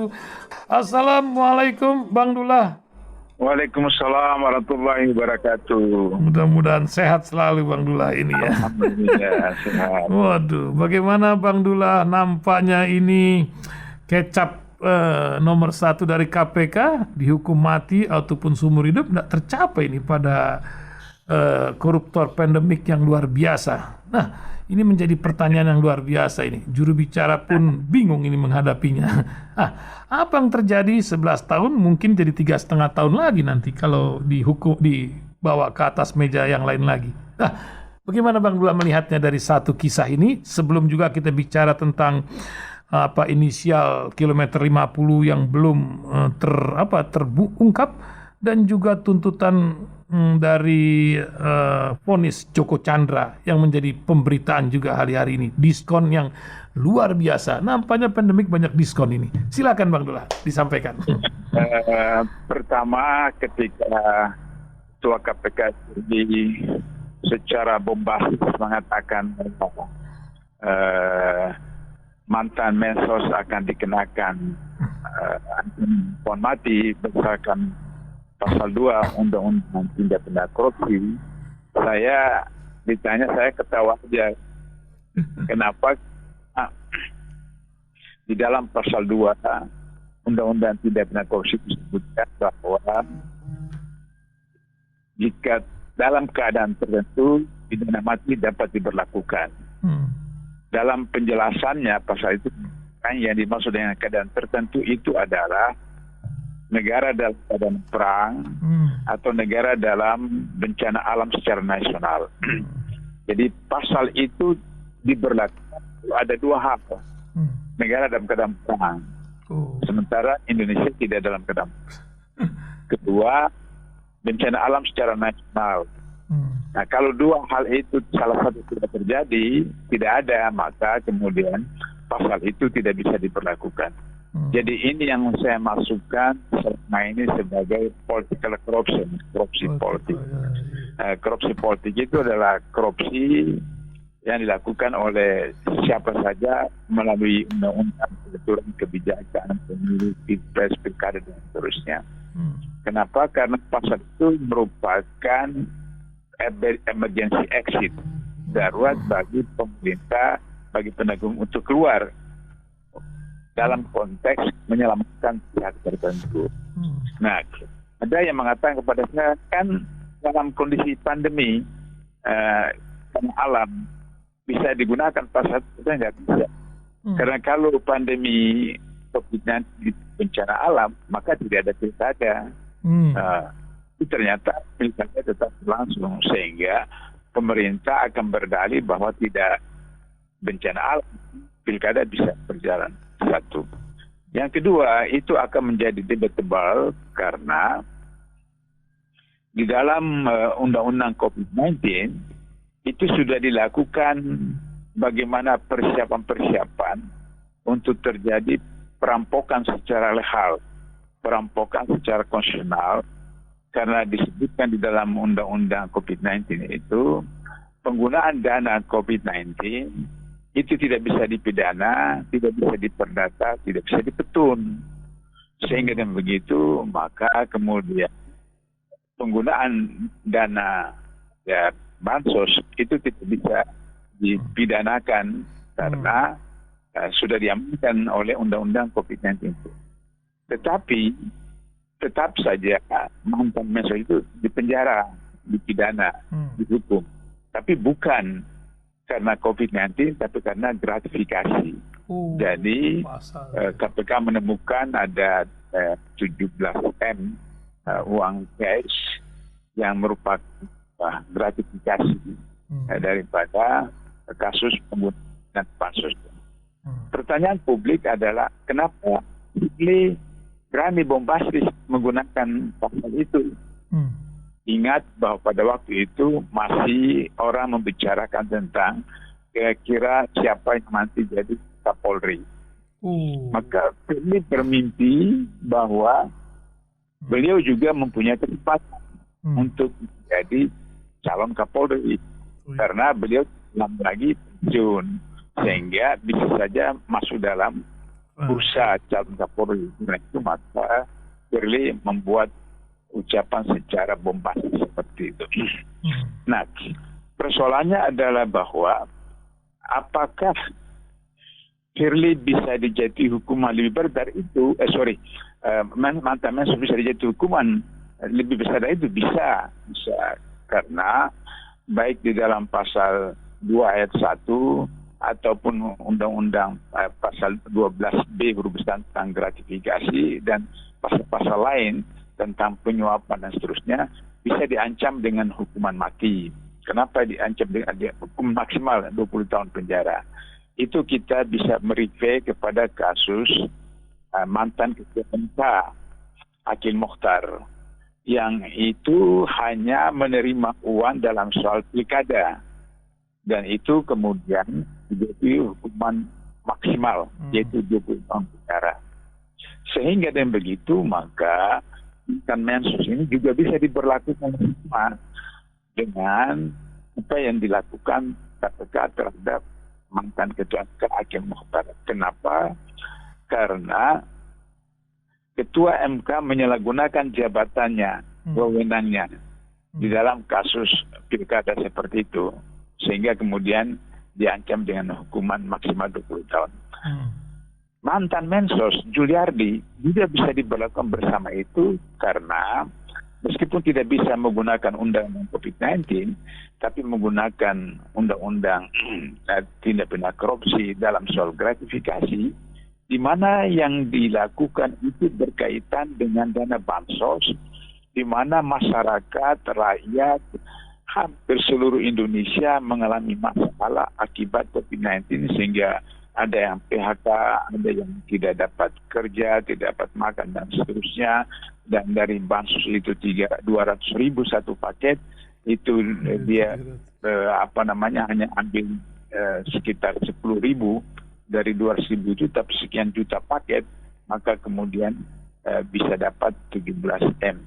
wabarakatuh. Assalamualaikum Bang Dullah. Waalaikumsalam warahmatullahi wabarakatuh. Mudah-mudahan sehat selalu Bang Dullah ini ya. Alhamdulillah sehat. Waduh, bagaimana Bang Dullah, nampaknya ini kecap nomor 1 dari KPK dihukum mati ataupun seumur hidup tidak tercapai ini pada koruptor pandemik yang luar biasa. Nah, ini menjadi pertanyaan yang luar biasa ini. Juru bicara pun bingung ini menghadapinya. Apa yang terjadi 11 tahun mungkin jadi 3,5 tahun lagi nanti kalau dibawa ke atas meja yang lain lagi. Nah, bagaimana Bang Dullah melihatnya dari satu kisah ini sebelum juga kita bicara tentang inisial kilometer 50 yang belum terungkap dan juga tuntutan dari vonis Joko Chandra yang menjadi pemberitaan juga hari-hari ini, diskon yang luar biasa. Nampaknya pandemik banyak diskon ini. Silakan Bang Dullah disampaikan. Pertama, ketika Ketua KPK secara bombastis mengatakan mantan Mensos akan dikenakan hukuman mati berdasarkan pasal 2 Undang-Undang Tindak Pidana Korupsi, saya ketawa aja. Kenapa? Di dalam pasal 2 Undang-Undang Tindak Pidana Korupsi disebutkan bahwa jika dalam keadaan tertentu pidana mati dapat diberlakukan. Dalam penjelasannya pasal itu yang dimaksud dengan keadaan tertentu itu adalah negara dalam keadaan perang atau negara dalam bencana alam secara nasional. Jadi pasal itu diberlakukan ada 2 hal. Negara dalam keadaan perang, sementara Indonesia tidak dalam keadaan perang. Kedua, bencana alam secara nasional. Nah, kalau 2 hal itu salah satu tidak terjadi, tidak ada, maka kemudian pasal itu tidak bisa diberlakukan. Jadi ini yang saya masukkan selama ini sebagai political corruption, korupsi politik. Korupsi politik itu adalah korupsi yang dilakukan oleh siapa saja melalui undang-undang, peraturan, kebijakan, pemilu, pilpres, pilkada dan seterusnya. Kenapa? Karena pasal itu merupakan emergency exit, darurat bagi pemerintah, bagi penegak untuk keluar dalam konteks menyelamatkan pihak tertentu. Nah, ada yang mengatakan kepada saya, kan dalam kondisi pandemi alam bisa digunakan pasal itu, nggak bisa. Karena kalau pandemi COVID-19 bencana alam, maka tidak ada pilkada. Ternyata pilkada tetap berlangsung, sehingga pemerintah akan berdalih bahwa tidak bencana alam, pilkada bisa berjalan. Satu. Yang kedua, itu akan menjadi debatable karena di dalam undang-undang COVID-19 itu sudah dilakukan bagaimana persiapan-persiapan untuk terjadi perampokan secara legal, perampokan secara konstitusional. Karena disebutkan di dalam undang-undang COVID-19 itu, penggunaan dana COVID-19 itu tidak bisa dipidana, tidak bisa diperdata, tidak bisa dipetun. Sehingga dengan begitu, maka kemudian penggunaan dana bansos itu tidak bisa dipidanakan karena sudah diamankan oleh undang-undang COVID-19 itu. Tetapi tetap saja mantan Mensos itu dipenjara, dipidana, dihukum. Tapi bukan karena COVID-19, tapi karena gratifikasi. Jadi KPK menemukan ada 17M uang cash yang merupakan gratifikasi daripada kasus penggunaan bansos. Pertanyaan publik adalah kenapa Firly berani bombastis menggunakan pasal itu? Ingat bahwa pada waktu itu masih orang membicarakan tentang kira-kira siapa yang nanti jadi Kapolri. Maka Firly bermimpi bahwa beliau juga mempunyai kesempatan untuk menjadi calon Kapolri. Karena beliau lama lagi pensiun, sehingga bisa saja masuk dalam bursa calon Kapolri itu, maka Firly membuat ucapan secara bombastis seperti itu. Nah, persoalannya adalah bahwa apakah Firly bisa dijatuhi hukuman lebih berat dari itu? Mantan Mensos bisa dijatuhi hukuman lebih besar dari itu? Bisa karena baik di dalam pasal 2 ayat 1 ataupun undang-undang pasal 12B huruf tentang gratifikasi dan pasal-pasal lain tentang penyuapan dan seterusnya bisa diancam dengan hukuman mati. Kenapa diancam dengan hukum maksimal 20 tahun penjara? Itu kita bisa merefer kepada kasus mantan Ketua MK Akil Mokhtar yang itu hanya menerima uang dalam soal pilkada dan itu kemudian menjadi hukuman maksimal yaitu 20 tahun penjara. Sehingga dengan begitu maka mantan Mensos ini juga bisa diberlakukan sama dengan apa yang dilakukan KPK terhadap mantan Ketua MK Akil Mokhtar. Kenapa? Karena Ketua MK menyalahgunakan jabatannya, wewenangnya di dalam kasus pilkada seperti itu, sehingga kemudian diancam dengan hukuman maksimal 20 tahun. Mantan Mensos Juliardi juga bisa diberlakukan bersama itu karena meskipun tidak bisa menggunakan undang-undang COVID-19, tapi menggunakan undang-undang tindak pidana korupsi dalam soal gratifikasi, di mana yang dilakukan itu berkaitan dengan dana bansos, di mana masyarakat, rakyat, hampir seluruh Indonesia mengalami masalah akibat COVID-19 sehingga ada yang PHK, ada yang tidak dapat kerja, tidak dapat makan dan seterusnya. Dan dari bansos itu 200.000 satu paket itu dia hanya ambil sekitar 10.000 dari 200.000 itu, tapi sekian juta paket, maka kemudian bisa dapat 17M.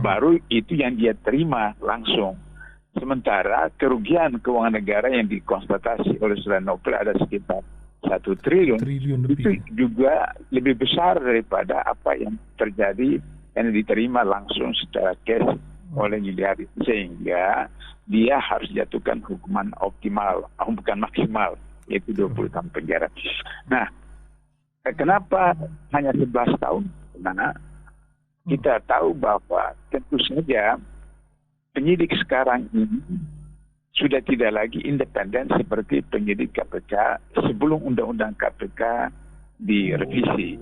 Baru itu yang dia terima langsung. Sementara kerugian keuangan negara yang dikonstatasi oleh Saudara Novel ada sekitar 1 triliun itu juga lebih besar daripada apa yang terjadi yang diterima langsung secara cash oleh Juliari, sehingga dia harus jatuhkan hukuman optimal, bukan maksimal, yaitu 20 tahun penjara. Nah, kenapa hanya 11 tahun? Karena kita tahu bahwa tentu saja penyidik sekarang ini sudah tidak lagi independen seperti penyidik KPK sebelum undang-undang KPK direvisi.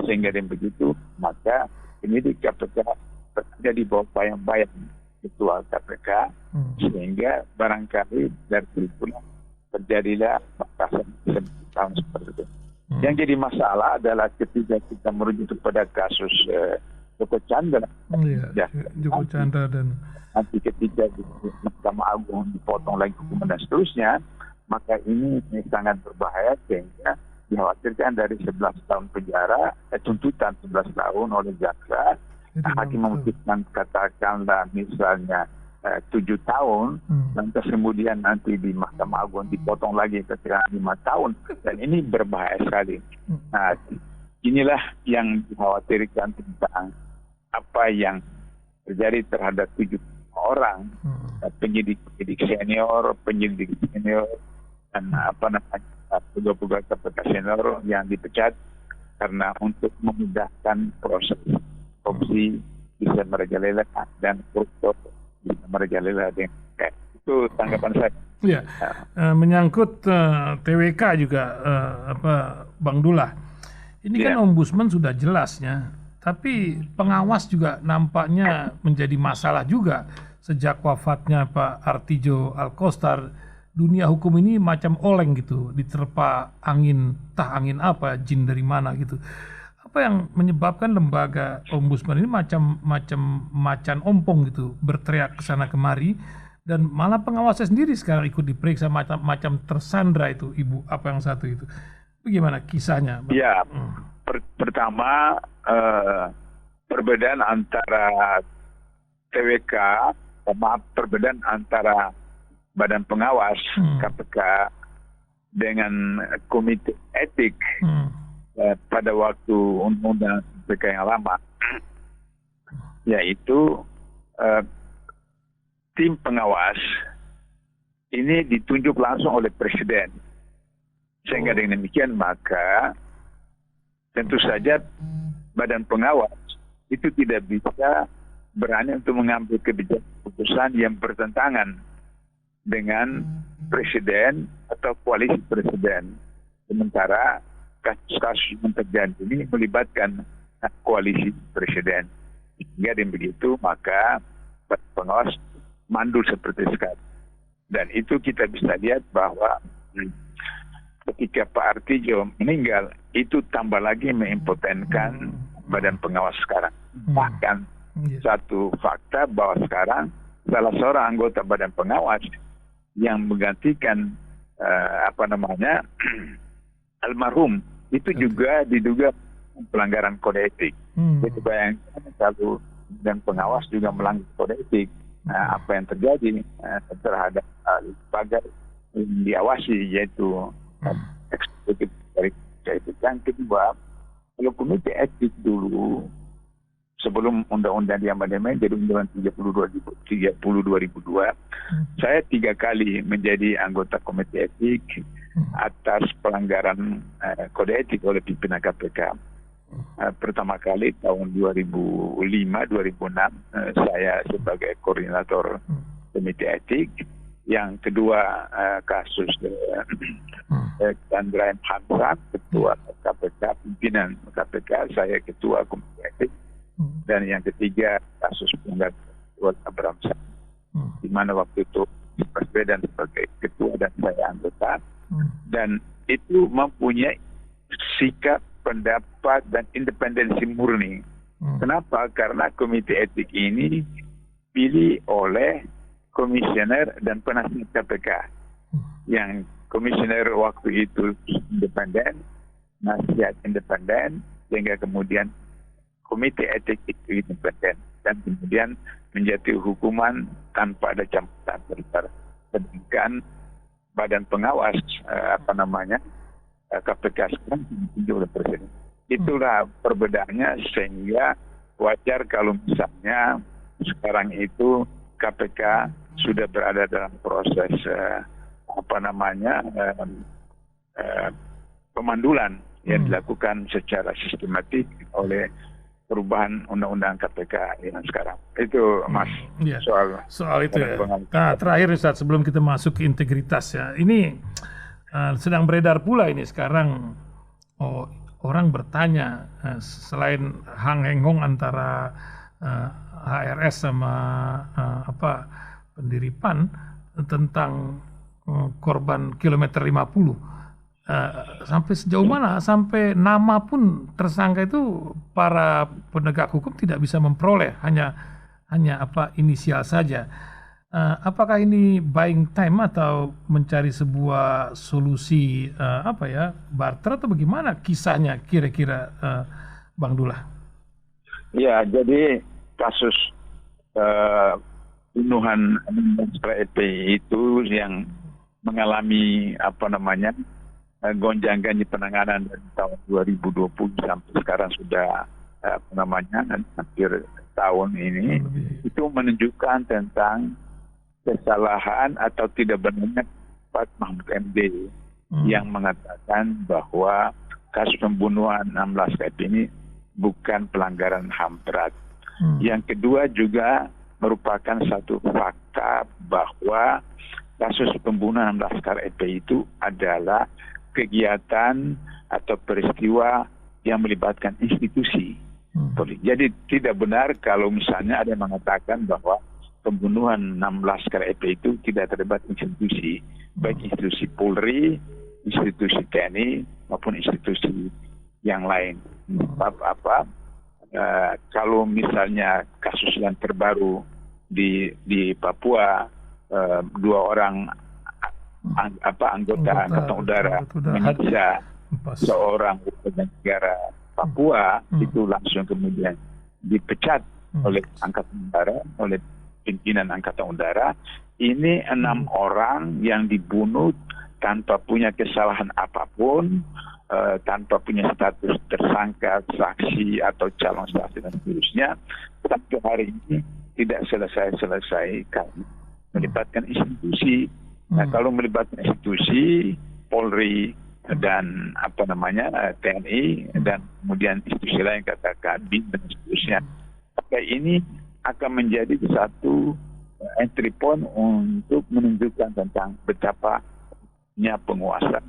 Sehingga dengan begitu, maka penyidik KPK berada di bawah bayang-bayang ketua KPK, sehingga barangkali dari itulah terjadilah batasan 10 tahun seperti itu. Yang jadi masalah adalah ketika kita merujuk kepada kasus Joko Chandra. Joko Chandra dan nanti ketika di Mahkamah Agung dipotong lagi hukuman dan seterusnya, maka ini sangat berbahaya sehingga dikhawatirkan dari 11 tahun penjara, tuntutan 11 tahun oleh jaksa, hakim memutuskan katakanlah misalnya 7 tahun, lantas kemudian nanti di Mahkamah Agung dipotong lagi ketika 5 tahun, dan ini berbahaya sekali. Nah, inilah yang dikhawatirkan tentang apa yang terjadi terhadap 7 orang, penyidik senior, dan pegawai KPK senior yang dipecat karena untuk memudahkan proses korupsi bisa merajalela dan koruptor bisa merajalela dengan itu tanggapan saya. Ya, menyangkut TWK juga Bang Dullah. Ini kan ombudsman sudah jelasnya. Tapi pengawas juga nampaknya menjadi masalah juga sejak wafatnya Pak Artijo Alkostar. Dunia hukum ini macam oleng gitu, diterpa angin, entah angin apa, jin dari mana gitu. Apa yang menyebabkan lembaga ombudsman ini macam macan ompong gitu, berteriak ke sana kemari, dan malah pengawasnya sendiri sekarang ikut diperiksa macam tersandra itu Ibu, apa yang satu itu. Bagaimana kisahnya, Bang? Ya, pertama perbedaan antara TWK, perbedaan antara Badan Pengawas KPK dengan Komite Etik pada waktu undang-undang KPK yang lama, yaitu tim pengawas ini ditunjuk langsung oleh Presiden. Sehingga dengan demikian maka tentu saja badan pengawas itu tidak bisa berani untuk mengambil keputusan yang bertentangan dengan Presiden atau koalisi Presiden. Sementara kasus-kasus yang terjadi ini melibatkan koalisi Presiden. Jika dengan begitu maka pengawas mandul seperti sekarang. Dan itu kita bisa lihat bahwa ketika Pak Artijo meninggal, itu tambah lagi mengimpotenkan badan pengawas sekarang. Bahkan satu fakta bahwa sekarang salah seorang anggota badan pengawas yang menggantikan almarhum itu juga diduga pelanggaran kode etik. Jadi bayangkan kalau dan pengawas juga melanggar kode etik, apa yang terjadi terhadap lembaga yang diawasi, yaitu eksekutif dari etik. Yang kedua, kalau komite etik dulu sebelum undang-undang di amandemen jadi undang-undang 30 2002, saya 3 kali menjadi anggota komite etik atas pelanggaran kode etik oleh pimpinan KPK. Pertama kali tahun 2005-2006 saya sebagai koordinator komite etik. Yang kedua kasus Chandra M. Hamzah, ketua KPK, pimpinan KPK, saya ketua komite etik. Dan yang ketiga kasus pelanggaran Abraham Samad, di mana waktu itu Baswedan sebagai ketua dan saya anggota. Dan itu mempunyai sikap, pendapat, dan independensi murni. Kenapa? Karena komite etik ini dipilih oleh komisioner dan penasihat KPK. Yang komisioner waktu itu independen, nasihat independen, sehingga kemudian komite etik itu independen. Dan kemudian menjatuhi hukuman tanpa ada campuran sedangkan badan pengawas KPK sekarang ditunjuk oleh Presiden. Itulah perbedaannya, sehingga wajar kalau misalnya sekarang itu KPK sudah berada dalam proses pemandulan yang dilakukan secara sistematik oleh perubahan undang-undang KPK yang sekarang. Itu Mas soal itu ya. Nah, terakhir Ustaz, sebelum kita masuk ke integritas ya. Ini sedang beredar pula ini sekarang orang bertanya selain Hang Heng-hong antara HRS sama pendiri PAN tentang korban kilometer 50. Sampai sejauh mana, sampai nama pun tersangka itu para penegak hukum tidak bisa memperoleh, hanya inisial saja. Apakah ini buying time atau mencari sebuah solusi barter atau bagaimana kisahnya kira-kira, Bang Dullah? Ya, jadi kasus pembunuhan FPI itu yang mengalami gonjang-ganjing penanganan dari tahun 2020 sampai sekarang sudah hampir tahun ini, itu menunjukkan tentang kesalahan atau tidak benarnya Pak Mahfud MD yang mengatakan bahwa kasus pembunuhan 16 KP ini bukan pelanggaran HAM berat. Yang kedua juga merupakan satu fakta bahwa kasus pembunuhan 16 KP itu adalah kegiatan atau peristiwa yang melibatkan institusi. Jadi tidak benar kalau misalnya ada yang mengatakan bahwa pembunuhan 16 KRP itu tidak terlibat institusi, baik institusi Polri, institusi TNI maupun institusi yang lain. Kalau misalnya kasus yang terbaru di Papua, 2 orang anggota Angkatan Udara menyiksa seorang warga negara Papua, itu langsung kemudian dipecat oleh Angkatan Udara, oleh pimpinan Angkatan Udara. Ini 6 orang yang dibunuh tanpa punya kesalahan apapun, tanpa punya status tersangka, saksi atau calon saksi dan seterusnya, sampai hari ini tidak selesai kami melibatkan institusi. Nah, kalau melibatkan institusi, Polri dan TNI dan kemudian institusi lain katakan BIN dan seterusnya, maka ini akan menjadi satu entry point untuk menunjukkan tentang betapa penguasa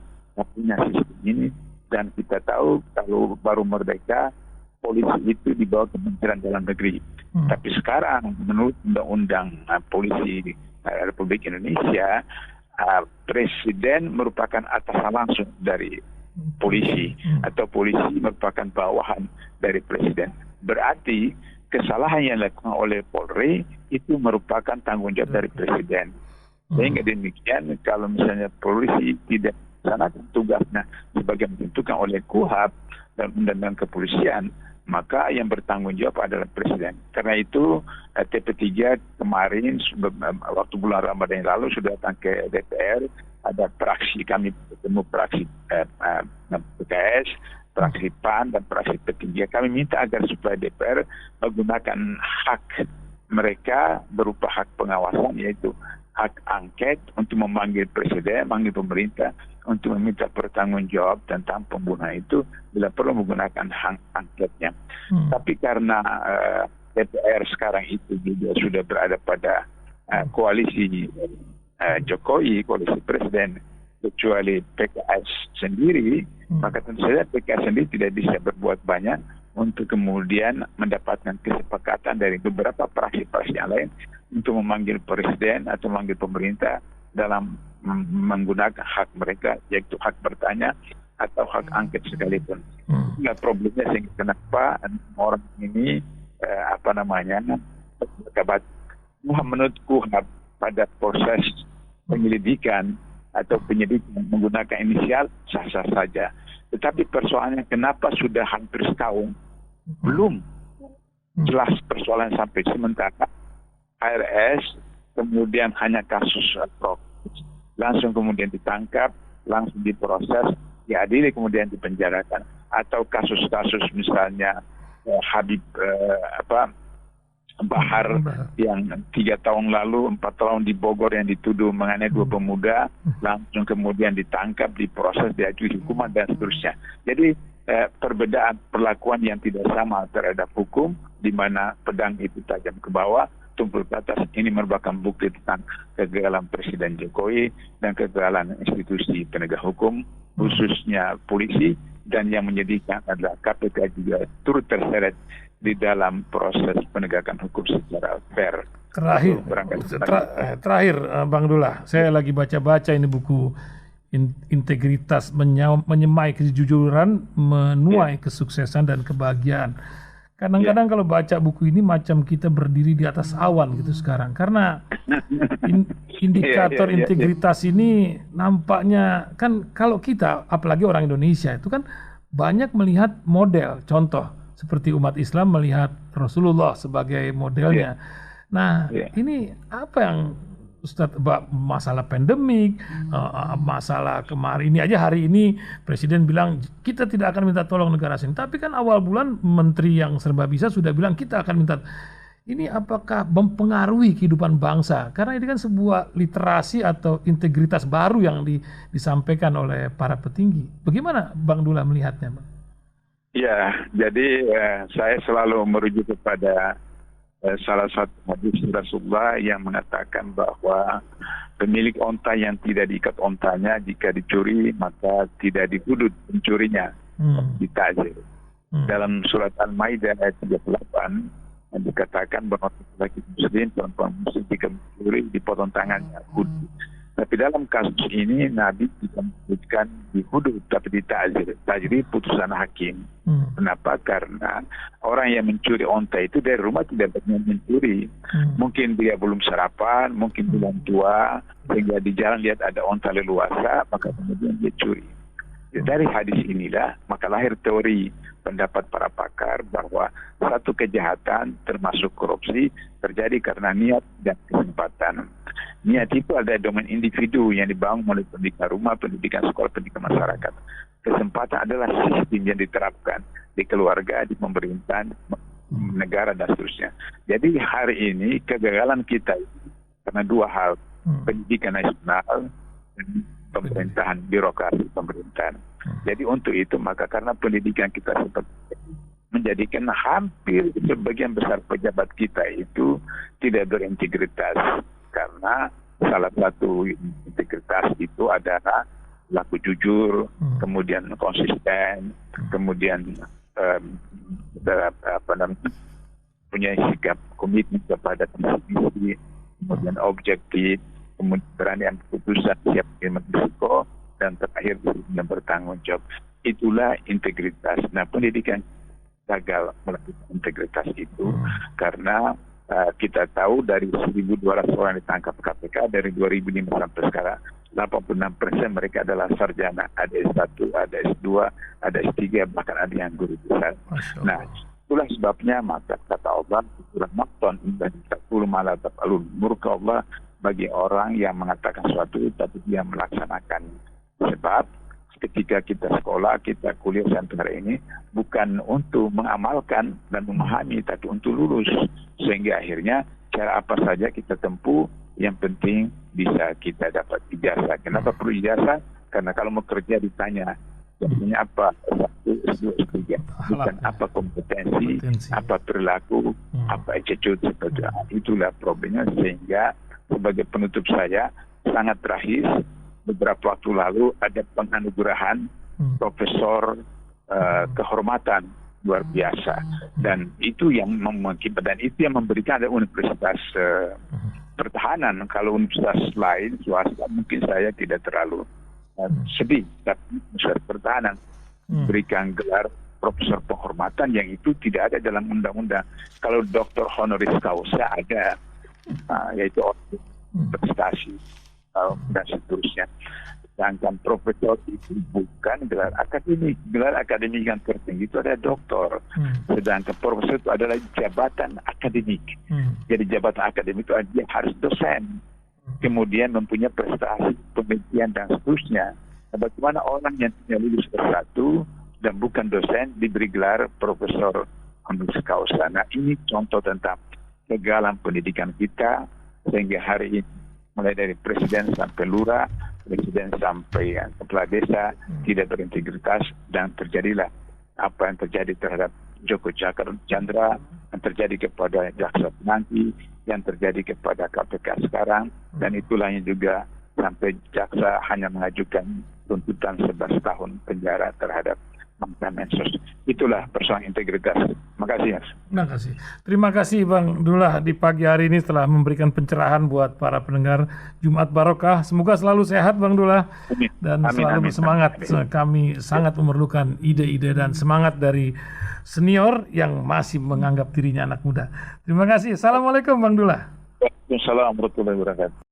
punya sistem ini. Dan kita tahu kalau baru merdeka polisi itu di bawah Kementerian Dalam Negeri. Tapi sekarang menurut Undang-Undang Polisi Republik Indonesia, Presiden merupakan atasan langsung dari polisi atau polisi merupakan bawahan dari Presiden. Berarti kesalahan yang dilakukan oleh Polri itu merupakan tanggung jawab dari Presiden. Sehingga demikian kalau misalnya polisi tidak melaksanakan tugasnya sebagai ditentukan oleh KUHAP dan Undang-Undang Kepolisian, maka yang bertanggung jawab adalah Presiden. Karena itu TP3 kemarin waktu bulan Ramadan yang lalu sudah datang ke DPR, ada praksi, kami bertemu praksi PKS, praksi PAN dan praksi P3. Kami minta agar supaya DPR menggunakan hak mereka berupa hak pengawasan, yaitu hak angket untuk memanggil Presiden, memanggil pemerintah untuk meminta pertanggungjawab tentang pembunuhan itu bila perlu menggunakan hak angketnya. Tapi karena DPR sekarang itu juga sudah berada pada koalisi Jokowi, koalisi Presiden, kecuali PKS sendiri, maka tentu saja PKS sendiri tidak bisa berbuat banyak untuk kemudian mendapatkan kesepakatan dari beberapa praksi-praksi yang lain untuk memanggil Presiden atau memanggil pemerintah dalam menggunakan hak mereka, yaitu hak bertanya atau hak angket sekalipun. Nah, problemnya sehingga kenapa orang ini menurut KUHAP pada proses penyelidikan atau penyidikan menggunakan inisial sah-sah saja. Tetapi persoalannya kenapa sudah hampir setahun belum jelas persoalan sampai sementara HRS kemudian hanya kasus langsung kemudian ditangkap, langsung diproses, diadili kemudian dipenjarakan, atau kasus-kasus misalnya Habib Bahar yang 3 tahun lalu 4 tahun di Bogor yang dituduh mengenai 2 pemuda, langsung kemudian ditangkap, diproses, diadili hukuman dan seterusnya. Jadi perbedaan perlakuan yang tidak sama terhadap hukum, di mana pedang itu tajam ke bawah, tumpul ke atas. Ini merupakan bukti tentang kegagalan Presiden Jokowi dan kegagalan institusi penegak hukum, khususnya polisi, dan yang menyedihkan adalah KPK juga turut terseret di dalam proses penegakan hukum secara fair. Terakhir Bang Dullah, saya lagi baca-baca ini buku Integritas Menyemai Kejujuran Menuai Kesuksesan dan Kebahagiaan. Kadang-kadang kalau baca buku ini macam kita berdiri di atas awan gitu sekarang, karena indikator integritas ini nampaknya kan kalau kita, apalagi orang Indonesia itu kan banyak melihat model, contoh seperti umat Islam melihat Rasulullah sebagai modelnya. Nah, ini apa yang Ustadz, masalah pandemik, masalah kemarin ini aja, hari ini Presiden bilang kita tidak akan minta tolong negara asing. Tapi kan awal bulan Menteri yang serba bisa sudah bilang kita akan minta. Ini apakah mempengaruhi kehidupan bangsa? Karena ini kan sebuah literasi atau integritas baru yang disampaikan oleh para petinggi. Bagaimana Bang Dullah melihatnya, Bang? Ya, jadi saya selalu merujuk kepada salah satu hadis Rasulullah yang mengatakan bahwa pemilik onta yang tidak diikat ontanya jika dicuri maka tidak dihudud pencurinya, ditazir. Dalam surat Al-Maidah ayat 38 dikatakan bahwa laki muslim, perempuan muslim jika mencuri dipotong tangannya, hudud. Tapi dalam kasus ini Nabi tidak menyebutkan dihudud tapi ditazir. Tazir putusan hakim. Kenapa? Karena orang yang mencuri onta itu dari rumah tidak banyak mencuri. Mungkin dia belum sarapan, mungkin belum tua, sehingga di jalan lihat ada onta leluasa, maka kemudian dia curi. Dari hadis inilah maka lahir teori pendapat para pakar bahwa satu kejahatan termasuk korupsi terjadi karena niat dan kesempatan. Niat itu ada domain individu yang dibangun oleh pendidikan rumah, pendidikan sekolah, pendidikan masyarakat. Kesempatan adalah sistem yang diterapkan di keluarga, di pemerintahan, negara dan seterusnya. Jadi hari ini kegagalan kita karena dua hal, pendidikan nasional dan pemerintahan, birokrasi pemerintahan. Jadi untuk itu maka karena pendidikan kita seperti menjadikan hampir sebagian besar pejabat kita itu tidak berintegritas, karena salah satu integritas itu adalah laku jujur, kemudian konsisten, kemudian punya sikap komitmen kepada konstitusi, kemudian objektif, kemudian berani keputusan, siap menerima risiko, dan terakhir yang bertanggung jawab. Itulah integritas. Nah, pendidikan gagal melakukan integritas itu karena kita tahu dari 1.200 orang ditangkap KPK dari 2005 sampai sekarang 86% mereka adalah sarjana, ada S1, ada S2, ada S3, bahkan ada yang guru besar. Nah, itulah sebabnya maka kata Allah surah Maqton dan takul malah tafalun, murka Allah bagi orang yang mengatakan sesuatu tapi dia melaksanakan. Sebab ketika kita sekolah, kita kuliah sampai ini bukan untuk mengamalkan dan memahami, tapi untuk lulus. Sehingga akhirnya cara apa saja kita tempuh, yang penting bisa kita dapat ijazah. Kenapa perlu ijazah? Karena kalau mau kerja ditanya, jadinya apa? Bukan apa kompetensi, apa perilaku, apa attitude, seperti itulah problemnya. Sehingga sebagai penutup saya, sangat terakhir, beberapa waktu lalu ada penganugerahan profesor kehormatan luar biasa, dan itu yang mengakibatkan, dan itu yang memberikan ada universitas pertahanan. Kalau universitas lain swasta mungkin saya tidak terlalu sedih, tapi universitas pertahanan berikan gelar profesor penghormatan yang itu tidak ada dalam undang-undang. Kalau doktor honoris causa ada, yaitu prestasi dan seterusnya. Sedangkan profesor itu bukan gelar akademik. Gelar akademik yang tertinggi itu ada doktor. Sedangkan profesor itu adalah jabatan akademik. Jadi jabatan akademik itu dia harus dosen. Kemudian mempunyai prestasi penelitian dan seterusnya. Nah, bagaimana orang yang tidak lulus S1 dan bukan dosen diberi gelar profesor honoris causa. Nah, ini contoh tentang kegagalan pendidikan kita sehingga hari ini mulai dari presiden sampai lurah, presiden sampai kepala desa tidak berintegritas, dan terjadilah apa yang terjadi terhadap Joko Chandra, yang terjadi kepada jaksa penanti, yang terjadi kepada KPK sekarang, dan itulah yang juga sampai jaksa hanya mengajukan tuntutan 11 tahun penjara terhadap mantan Mensos. Itulah persoalan integritas. Makasih, Mas. Terima kasih Bang Dullah di pagi hari ini telah memberikan pencerahan buat para pendengar Jumat Barokah. Semoga selalu sehat Bang Dullah dan selalu bersemangat. Kami sangat memerlukan ide-ide dan semangat dari senior yang masih menganggap dirinya anak muda. Terima kasih. Assalamualaikum Bang Dullah. Waalaikumsalam warahmatullahi wabarakatuh.